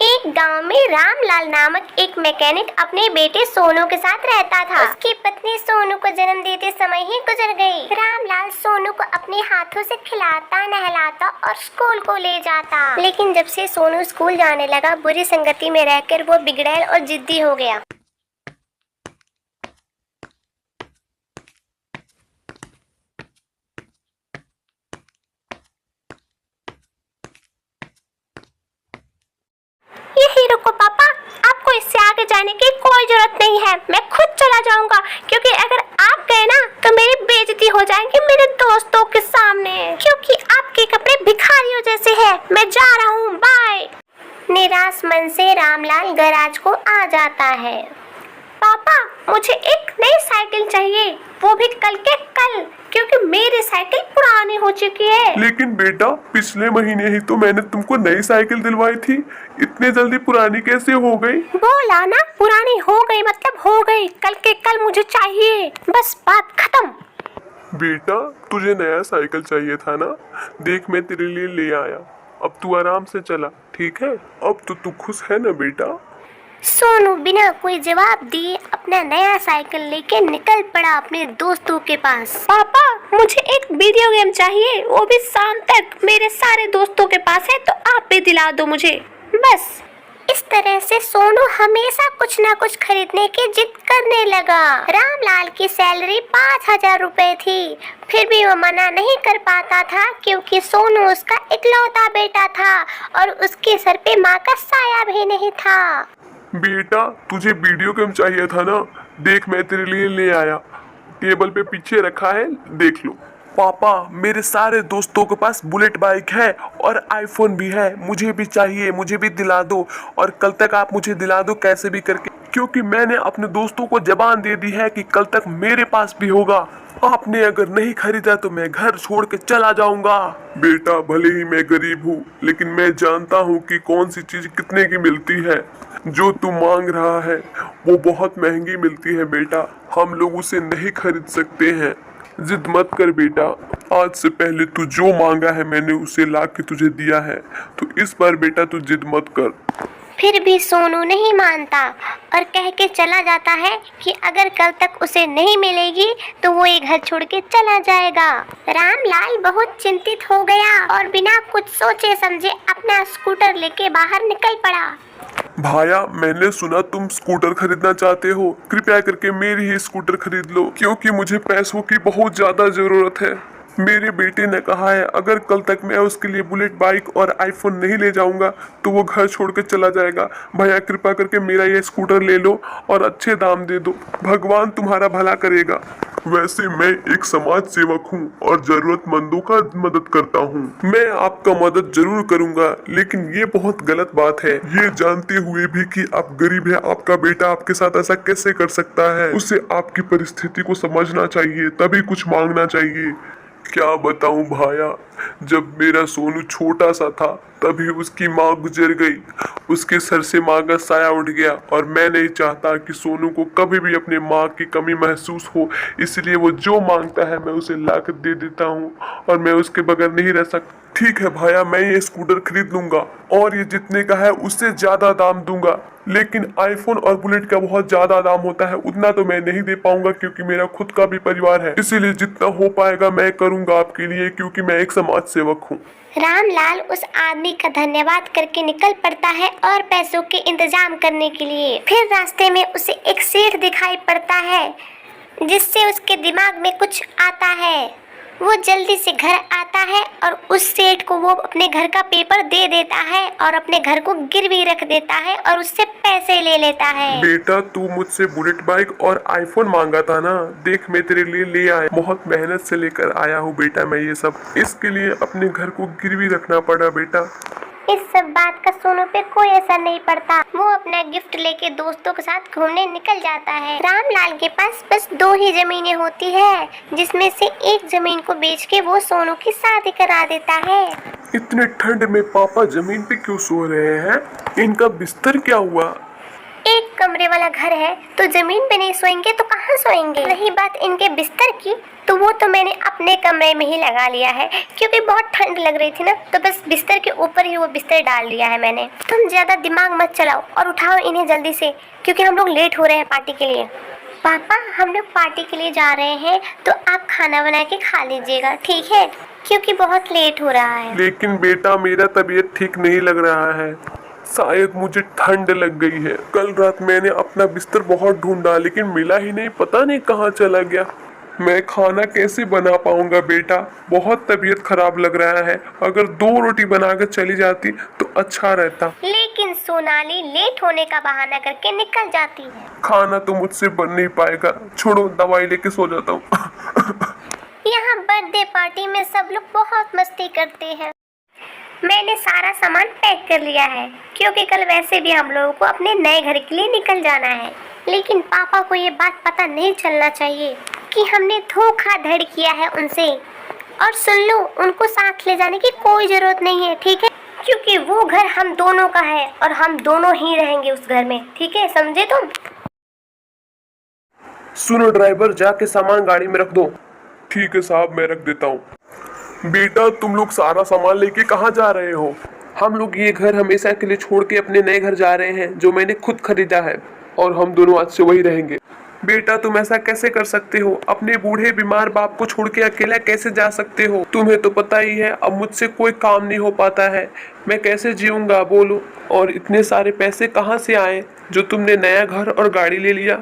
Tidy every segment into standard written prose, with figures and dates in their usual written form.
एक गांव में रामलाल नामक एक मैकेनिक अपने बेटे सोनू के साथ रहता था। उसकी पत्नी सोनू को जन्म देते समय ही गुजर गई। रामलाल सोनू को अपने हाथों से खिलाता, नहलाता और स्कूल को ले जाता। लेकिन जब से सोनू स्कूल जाने लगा, बुरी संगति में रहकर वो बिगड़ैल और जिद्दी हो गया। यही रुको पापा, आपको इससे आगे जाने की कोई जरूरत नहीं है। मैं खुद चला जाऊंगा, क्योंकि अगर आप गए ना तो मेरी बेइज्जती हो जाएगी मेरे दोस्तों के सामने, क्योंकि आपके कपड़े भिखारियों जैसे हैं। मैं जा रहा हूँ, बाय। निराश मन से रामलाल गैराज को आ जाता है। पापा, मुझे एक नई साइकिल चाहिए, वो भी कल के कल, क्योंकि मेरी साइकिल पुरानी हो चुकी है। लेकिन बेटा, पिछले महीने ही तो मैंने तुमको नई साइकिल दिलवाई थी, इतने जल्दी पुरानी कैसे हो गई? बोला ना, पुरानी हो गई मतलब हो गई, कल के कल मुझे चाहिए, बस बात खत्म। बेटा, तुझे नया साइकिल चाहिए था ना? देख, मैं तेरे लिए ले आया। अब तू आराम से चला, ठीक है? अब तो तू खुश है ना बेटा? सोनू बिना कोई जवाब दिए अपना नया साइकिल लेके निकल पड़ा अपने दोस्तों के पास। पापा, मुझे एक वीडियो गेम चाहिए, वो भी शाम तक। मेरे सारे दोस्तों के पास है, तो आप भी दिला दो मुझे, बस। इस तरह से सोनू हमेशा कुछ न कुछ खरीदने की जिद करने लगा। रामलाल की सैलरी 5,000 रुपए थी, फिर भी वो मना नहीं कर पाता था, क्योंकि सोनू उसका इकलौता बेटा था और उसके सर पे माँ का साया भी नहीं था। बेटा, तुझे वीडियो गेम चाहिए था ना? देख, मैं तेरे लिए ले आया। टेबल पे पीछे रखा है, देख लो। पापा, मेरे सारे दोस्तों के पास बुलेट बाइक है और आईफोन भी है, मुझे भी चाहिए, मुझे भी दिला दो। और कल तक आप मुझे दिला दो कैसे भी करके, क्योंकि मैंने अपने दोस्तों को जबान दे दी है कि कल तक मेरे पास भी होगा। आपने अगर नहीं खरीदा तो मैं घर छोड़ के चला जाऊंगा। बेटा, भले ही मैं गरीब हूँ, लेकिन मैं जानता हूँ कि कौन सी चीज कितने की मिलती है। जो तू मांग रहा है वो बहुत महंगी मिलती है बेटा, हम लोग उसे नहीं खरीद सकते हैं। जिद मत कर बेटा, आज से पहले तू जो मांगा है मैंने उसे ला के तुझे दिया है, तो इस बार बेटा तू जिद मत कर। फिर भी सोनू नहीं मानता और कह के चला जाता है कि अगर कल तक उसे नहीं मिलेगी तो वो ये घर छोड़ के चला जाएगा। रामलाल बहुत चिंतित हो गया और बिना कुछ सोचे समझे अपना स्कूटर लेके बाहर निकल पड़ा। भाया, मैंने सुना तुम स्कूटर खरीदना चाहते हो, कृपया करके मेरी ही स्कूटर खरीद लो, क्योंकि मुझे पैसों की बहुत ज्यादा जरूरत है। मेरे बेटे ने कहा है अगर कल तक मैं उसके लिए बुलेट बाइक और आईफोन नहीं ले जाऊंगा तो वो घर छोड़ के चला जाएगा। भैया, कृपया करके मेरा ये स्कूटर ले लो और अच्छे दाम दे दो, भगवान तुम्हारा भला करेगा। वैसे मैं एक समाज सेवक हूँ और जरूरतमंदों का मदद करता हूँ। मैं आपका मदद जरूर करूँगा, लेकिन ये बहुत गलत बात है। ये जानते हुए भी कि आप गरीब है, आपका बेटा आपके साथ ऐसा कैसे कर सकता है? उसे आपकी परिस्थिति को समझना चाहिए, तभी कुछ मांगना चाहिए। क्या बताऊं भाया, जब मेरा सोनू छोटा सा था तभी उसकी माँ गुजर गई, उसके सर से माँ का साया उठ गया और मैं नहीं चाहता कि सोनू को कभी भी अपने माँ की कमी महसूस हो, इसलिए वो जो मांगता है मैं उसे ला कर दे देता हूँ और मैं उसके बगैर नहीं रह सकता। ठीक है भाया, मैं ये स्कूटर खरीद लूंगा और ये जितने का है उससे ज्यादा दाम दूंगा, लेकिन आईफोन और बुलेट का बहुत ज्यादा दाम होता है, उतना तो मैं नहीं दे पाऊंगा क्योंकि मेरा खुद का भी परिवार है। इसीलिए जितना हो पाएगा मैं करूंगा आपके लिए, क्योंकि मैं एक समाज सेवक हूँ। रामलाल उस आदमी का धन्यवाद करके निकल पड़ता है और पैसों के इंतजाम करने के लिए। फिर रास्ते में उसे एक सेठ दिखाई पड़ता है, जिससे उसके दिमाग में कुछ आता है। वो जल्दी से घर आता है और उस सेठ को वो अपने घर का पेपर दे देता है और अपने घर को गिरवी रख देता है और उससे पैसे ले लेता है। बेटा, तू मुझसे बुलेट बाइक और आईफोन मांगा था ना, देख मैं तेरे लिए ले आया, बहुत मेहनत से लेकर आया हूँ बेटा मैं ये सब। इसके लिए अपने घर को गिरवी रखना पड़ा बेटा। इस सब बात का सोनू पे कोई असर नहीं पड़ता। वो अपना गिफ्ट लेके दोस्तों के साथ घूमने निकल जाता है। रामलाल के पास बस 2 ही जमीनें होती है, जिसमें से एक जमीन को बेच के वो सोनू की शादी करा देता है। इतने ठंड में पापा जमीन पे क्यों सो रहे हैं? इनका बिस्तर क्या हुआ? एक कमरे वाला घर है तो जमीन पे नहीं सोएंगे तो कहाँ सोएंगे। रही बात इनके बिस्तर की, तो वो तो मैंने अपने कमरे में ही लगा लिया है, क्योंकि बहुत ठंड लग रही थी ना, तो बस बिस्तर के ऊपर ही वो बिस्तर डाल दिया है मैंने। तुम ज्यादा दिमाग मत चलाओ और उठाओ इन्हें जल्दी से, क्योंकि हम लोग लेट हो रहे हैं पार्टी के लिए। पापा हम लोग पार्टी के लिए जा रहे हैं तो आप खाना बना के खा लीजिएगा, ठीक है, क्योंकि बहुत लेट हो रहा है। लेकिन बेटा मेरा तबीयत ठीक नहीं लग रहा है, शायद मुझे ठंड लग गई है। कल रात मैंने अपना बिस्तर बहुत ढूंढा लेकिन मिला ही नहीं, पता नहीं कहाँ चला गया। मैं खाना कैसे बना पाऊंगा बेटा, बहुत तबीयत खराब लग रहा है। अगर 2 रोटी बनाकर चली जाती तो अच्छा रहता। लेकिन सोनाली लेट होने का बहाना करके निकल जाती है। खाना तो मुझसे बन नहीं पाएगा, छोड़ो दवाई लेके सो जाता हूँ। यहाँ बर्थडे पार्टी में सब लोग बहुत मस्ती करते हैं। मैंने सारा सामान पैक कर लिया है, क्योंकि कल वैसे भी हम लोगों को अपने नए घर के लिए निकल जाना है। लेकिन पापा को ये बात पता नहीं चलना चाहिए कि हमने धोखाधड़ी किया है उनसे। और सुन लो, उनको साथ ले जाने की कोई जरूरत नहीं है, ठीक है, क्योंकि वो घर हम दोनों का है और हम दोनों ही रहेंगे उस घर में, ठीक है, समझे तुम? सुनो ड्राइवर, जाके सामान गाड़ी में रख दो। ठीक है साहब, मैं रख देता हूँ। बेटा तुम लोग सारा सामान लेके कहाँ जा रहे हो? हम लोग ये घर हमेशा के लिए छोड़ के अपने नए घर जा रहे हैं, जो मैंने खुद खरीदा है, और हम दोनों आज से वही रहेंगे। बेटा तुम ऐसा कैसे कर सकते हो? अपने बूढ़े बीमार बाप को छोड़ के अकेला कैसे जा सकते हो? तुम्हें तो पता ही है अब मुझसे कोई काम नहीं हो पाता है, मैं कैसे जीऊंगा बोलो? और इतने सारे पैसे कहाँ से आए जो तुमने नया घर और गाड़ी ले लिया?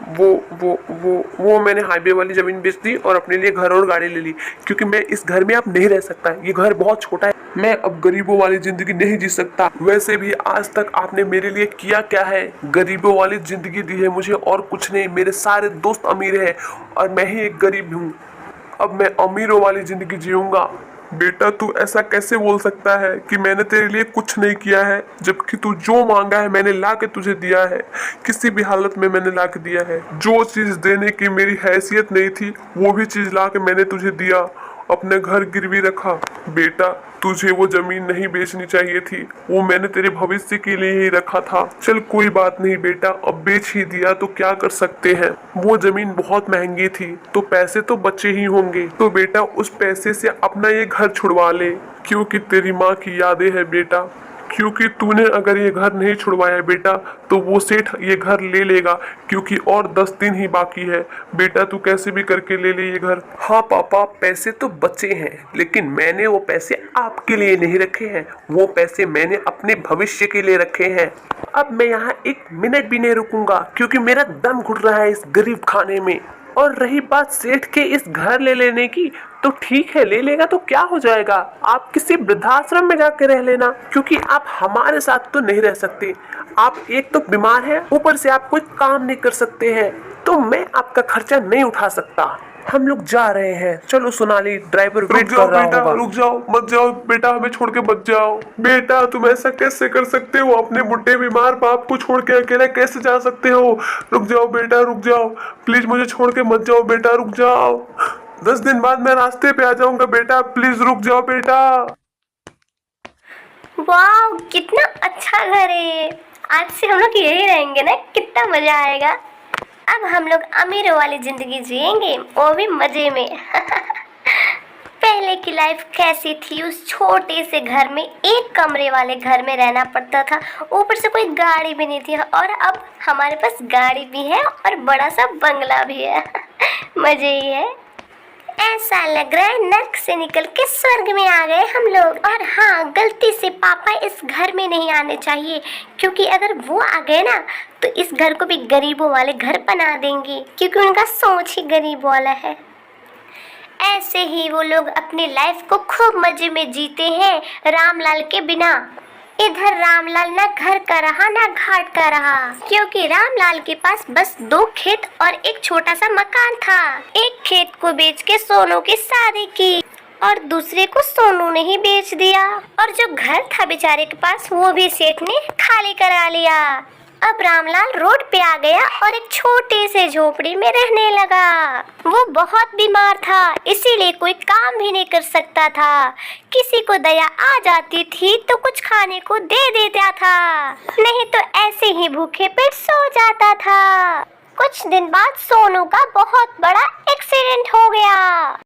वो मैंने हाईवे वाली जमीन बेच दी और अपने लिए घर और गाड़ी ले ली, क्योंकि मैं इस घर में अब नहीं रह सकता। ये घर बहुत छोटा है, मैं अब गरीबों वाली जिंदगी नहीं जी सकता। वैसे भी आज तक आपने मेरे लिए किया क्या है? गरीबों वाली जिंदगी दी है मुझे और कुछ नहीं। मेरे सारे दोस्त अमीर हैं और मैं ही एक गरीब हूँ। अब मैं अमीरों वाली जिंदगी जीऊंगा। बेटा तू ऐसा कैसे बोल सकता है कि मैंने तेरे लिए कुछ नहीं किया है, जबकि तू जो मांगा है मैंने ला के तुझे दिया है। किसी भी हालत में मैंने ला के दिया है। जो चीज देने की मेरी हैसियत नहीं थी वो भी चीज ला के मैंने तुझे दिया। अपने घर गिरवी रखा। बेटा तुझे वो जमीन नहीं बेचनी चाहिए थी, वो मैंने तेरे भविष्य के लिए ही रखा था। चल कोई बात नहीं बेटा, अब बेच ही दिया तो क्या कर सकते हैं। वो जमीन बहुत महंगी थी तो पैसे तो बचे ही होंगे, तो बेटा उस पैसे से अपना ये घर छुड़वा ले, क्योंकि तेरी माँ की यादें हैं बेटा। क्योंकि तूने अगर ये घर नहीं छुड़वाया बेटा तो वो सेठ ये घर ले लेगा, क्योंकि और 10 दिन ही बाकी है। बेटा तू कैसे भी करके ले ले ये घर। हाँ पापा, पैसे तो बचे हैं, लेकिन मैंने वो पैसे आपके लिए नहीं रखे हैं, वो पैसे मैंने अपने भविष्य के लिए रखे हैं। अब मैं यहाँ 1 मिनट भी नहीं रुकूंगा, क्योंकि मेरा दम घुट रहा है इस गरीब खाने में। और रही बात सेठ के इस घर ले लेने की, तो ठीक है, ले लेगा तो क्या हो जाएगा। आप किसी वृद्धाश्रम में जाके रह लेना, क्योंकि आप हमारे साथ तो नहीं रह सकते। आप एक तो बीमार हैं, ऊपर से आप कोई काम नहीं कर सकते हैं, तो मैं आपका खर्चा नहीं उठा सकता। हम लोग जा रहे हैं, चलो सोनाली, ड्राइवर वेट कर रहा होगा। रुक जाओ, मत जाओ बेटा, हमें छोड़ के मत जाओ। बेटा तुम ऐसा कैसे कर सकते हो? अपने बुढ़े बीमार बाप को छोड़ के अकेले कैसे जा सकते हो? रुक जाओ बेटा, रुक जाओ, प्लीज मुझे छोड़ के मत जाओ बेटा, रुक जाओ। 10 दिन बाद मैं रास्ते पे आ जाऊंगा बेटा, प्लीज रुक जाओ बेटा। वाह कितना अच्छा घर है, आज से हम लोग यही रहेंगे ना, कितना मजा आएगा। अब हम लोग अमीरों वाली जिंदगी जिएंगे, वो भी मजे में। पहले की लाइफ कैसी थी? उस छोटे से घर में, एक कमरे वाले घर में रहना पड़ता था, ऊपर से कोई गाड़ी भी नहीं थी, और अब हमारे पास गाड़ी भी है और बड़ा सा बंगला भी है। मजे ही है। ऐसा लग रहा है नर्क से निकल के स्वर्ग में आ गए हम लोग। और हाँ, गलती से पापा इस घर में नहीं आने चाहिए, क्योंकि अगर वो आ गए ना तो इस घर को भी गरीबों वाले घर बना देंगे, क्योंकि उनका सोच ही गरीब वाला है। ऐसे ही वो लोग अपनी लाइफ को खूब मजे में जीते हैं रामलाल के बिना। इधर रामलाल ना घर का रहा ना घाट का रहा, क्योंकि रामलाल के पास बस 2 खेत और एक छोटा सा मकान था। एक खेत को बेच के सोनू की शादी की और दूसरे को सोनू ने ही बेच दिया, और जो घर था बेचारे के पास वो भी सेठ ने खाली करा लिया। अब रामलाल रोड पे आ गया और एक छोटे से झोपड़ी में रहने लगा। वो बहुत बीमार था, इसीलिए कोई काम भी नहीं कर सकता था। किसी को दया आ जाती थी तो कुछ खाने को दे देता था, नहीं तो ऐसे ही भूखे पेट सो जाता था। कुछ दिन बाद सोनू का बहुत बड़ा एक्सीडेंट हो गया।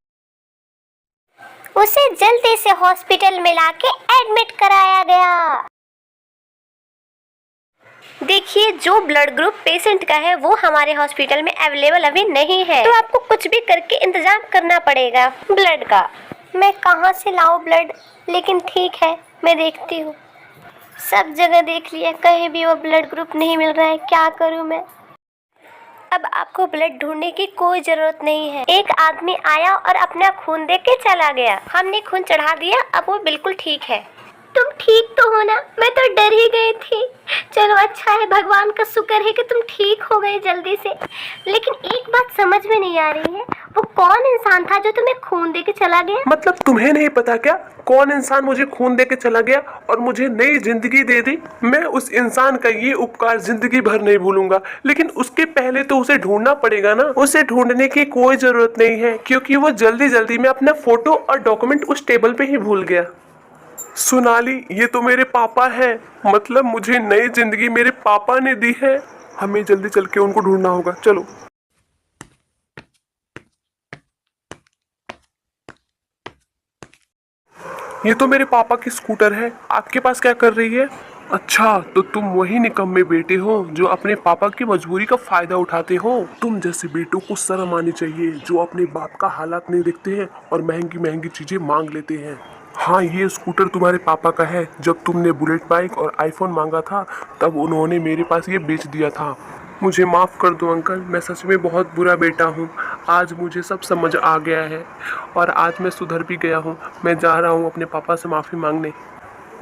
उसे जल्दी से हॉस्पिटल में लाके एडमिट कराया गया। देखिए, जो ब्लड ग्रुप पेशेंट का है वो हमारे हॉस्पिटल में अवेलेबल अभी नहीं है, तो आपको कुछ भी करके इंतजाम करना पड़ेगा ब्लड का। मैं कहाँ से लाऊं ब्लड? लेकिन ठीक है, मैं देखती हूँ। सब जगह देख लिया, कहीं भी वो ब्लड ग्रुप नहीं मिल रहा है। क्या करूँ मैं? अब आपको ब्लड ढूंढने की कोई जरूरत नहीं है। एक आदमी आया और अपना खून दे के चला गया। हमने खून चढ़ा दिया, अब वो बिल्कुल ठीक है। तुम ठीक तो हो ना? मैं तो डर ही गई थी। चलो अच्छा है, भगवान का शुक्र है कि तुम ठीक हो गए जल्दी से। लेकिन एक बात समझ में नहीं आ रही है, वो कौन इंसान था जो तुम्हें खून दे के चला गया? मतलब तुम्हें नहीं पता क्या कौन इंसान मुझे खून दे के चला गया और मुझे नई जिंदगी दे दी? मैं उस इंसान का ये उपकार जिंदगी भर नहीं भूलूंगा, लेकिन उसके पहले तो उसे ढूंढना पड़ेगा ना। उसे ढूंढने की कोई जरूरत नहीं है, क्योंकि वो जल्दी जल्दी में अपना फोटो और डॉक्यूमेंट उस टेबल पे ही भूल गया। सोनाली, ये तो मेरे पापा हैं। मतलब मुझे नई जिंदगी मेरे पापा ने दी है। हमें जल्दी चल के उनको ढूंढना होगा, चलो। ये तो मेरे पापा की स्कूटर है, आपके पास क्या कर रही है? अच्छा, तो तुम वही निकम्मे बेटे हो जो अपने पापा की मजबूरी का फायदा उठाते हो। तुम जैसे बेटों को शर्म आनी चाहिए जो अपने बाप का हालात नहीं देखते हैं और महंगी महंगी चीजें मांग लेते हैं। हाँ, ये स्कूटर तुम्हारे पापा का है। जब तुमने बुलेट बाइक और आईफोन मांगा था तब उन्होंने मेरे पास ये बेच दिया था। मुझे माफ़ कर दो अंकल, मैं सच में बहुत बुरा बेटा हूँ। आज मुझे सब समझ आ गया है और आज मैं सुधर भी गया हूँ। मैं जा रहा हूँ अपने पापा से माफ़ी मांगने।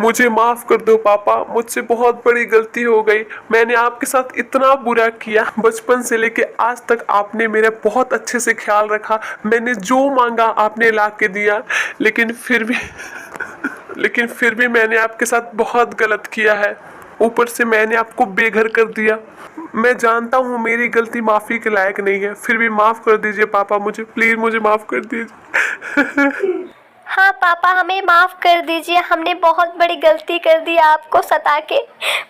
मुझे माफ़ कर दो पापा, मुझसे बहुत बड़ी गलती हो गई। मैंने आपके साथ इतना बुरा किया। बचपन से लेके आज तक आपने मेरा बहुत अच्छे से ख्याल रखा। मैंने जो मांगा आपने ला के दिया, लेकिन फिर भी मैंने आपके साथ बहुत गलत किया है। ऊपर से मैंने आपको बेघर कर दिया। मैं जानता हूँ मेरी गलती माफ़ी के लायक नहीं है, फिर भी माफ़ कर दीजिए पापा मुझे, प्लीज़ मुझे माफ़ कर दीजिए। हाँ पापा, हमें माफ़ कर दीजिए। हमने बहुत बड़ी गलती कर दी आपको सता के।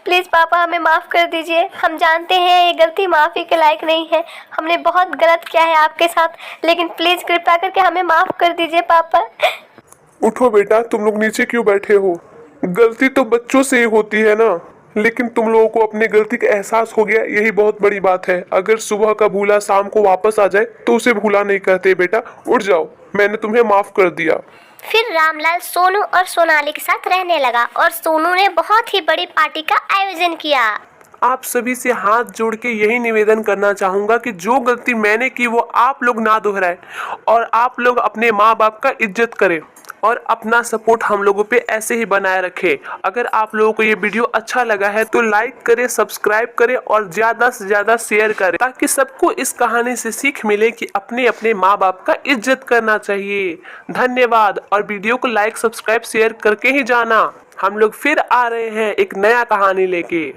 प्लीज़ पापा, हमें माफ़ कर दीजिए। हम जानते हैं ये गलती माफ़ी के लायक नहीं है, हमने बहुत गलत किया है आपके साथ, लेकिन प्लीज़ कृपया करके हमें माफ़ कर दीजिए पापा। उठो बेटा, तुम लोग नीचे क्यों बैठे हो? गलती तो बच्चों से ही होती है ना, लेकिन तुम लोगों को अपनी गलती का एहसास हो गया, यही बहुत बड़ी बात है। अगर सुबह का भूला शाम को वापस आ जाए तो उसे भूला नहीं कहते। बेटा उठ जाओ, मैंने तुम्हें माफ कर दिया। फिर रामलाल सोनू और सोनाली के साथ रहने लगा और सोनू ने बहुत ही बड़ी पार्टी का आयोजन किया। आप सभी से हाथ जोड़ के यही निवेदन करना चाहूँगा कि जो गलती मैंने की वो आप लोग ना दोहराएं और आप लोग अपने माँ बाप का इज्जत करें और अपना सपोर्ट हम लोगों पे ऐसे ही बनाए रखें। अगर आप लोगों को ये वीडियो अच्छा लगा है तो लाइक करें, सब्सक्राइब करें और ज़्यादा से ज़्यादा शेयर करें, ताकि सबको इस कहानी से सीख मिले कि अपने अपने माँ बाप का इज्जत करना चाहिए। धन्यवाद, और वीडियो को लाइक सब्सक्राइब शेयर करके ही जाना। हम लोग फिर आ रहे हैं एक नया कहानी लेके।